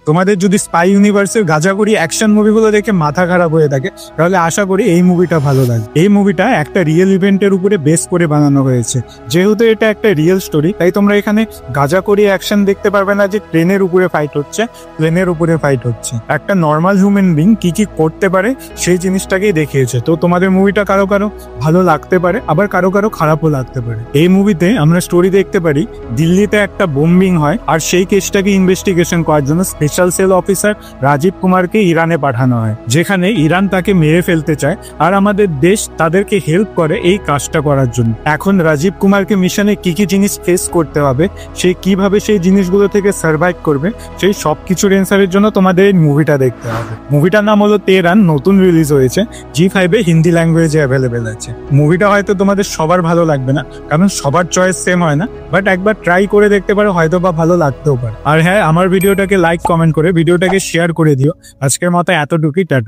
তোমাদের যদি স্পাই ইউনিভার্সের গাঁজাখুরি অ্যাকশন মুভিগুলো দেখে মাথা খারাপ হয়ে থাকে তাহলে আশা করি এই মুভিটা ভালো লাগে। এই মুভিটা একটা রিয়েল ইভেন্টের উপরে বেস করে বানানো হয়েছে। যেহেতু এটা একটা রিয়েল স্টোরি তাই তোমরা এখানে গাঁজাখুরি অ্যাকশন দেখতে পারবে না যে ট্রেনের উপরে ফাইট হচ্ছে, প্লেনের উপরে ফাইট হচ্ছে। একটা নর্মাল হিউম্যান বিং কি কি করতে পারে সেই জিনিসটাকেই দেখিয়েছে। তো তোমাদের মুভিটা কারো কারো ভালো লাগতে পারে, আবার কারো কারো খারাপও লাগতে পারে। এই মুভিতে আমরা স্টোরি দেখতে পারি দিল্লিতে একটা বোম্বিং হয় আর সেই কেসটাকে ইনভেস্টিগেশন করার জন্য স্পেশাল সেল অফিসার রাজীব কুমারকে ইরানে পাঠানো হয়, যেখানে ইরান তাকে মেরে ফেলতে চায় আর আমাদের দেশ তাদেরকে হেল্প করে এই কাজটা করার জন্য। এখন রাজীব কুমারকে মিশনে কি কি জিনিস ফেস করতে হবে, সে কিভাবে সেই জিনিসগুলো থেকে সার্ভাইভ করবে, সেই সবকিছুর অ্যান্সারের জন্য তোমাদের এই মুভিটা দেখতে হবে। মুভিটার নাম হলো তেরান, নতুন রিলিজ হয়েছে, জি5-এ হিন্দি ল্যাঙ্গুয়েজে অ্যাভেলেবেল আছে। মুভিটা হয়তো তোমাদের সবার ভালো লাগবে না, কারণ সবার চয়েস সেম হয় না, বাট একবার ট্রাই করে দেখতে পারো, হয়তো বা ভালো লাগতেও পারে। আর হ্যাঁ, আমার ভিডিওটাকে লাইক কমেন্ট করে ভিডিওটাকে শেয়ার করে দিও। আজকের মতো এতটুকুই, টাটা।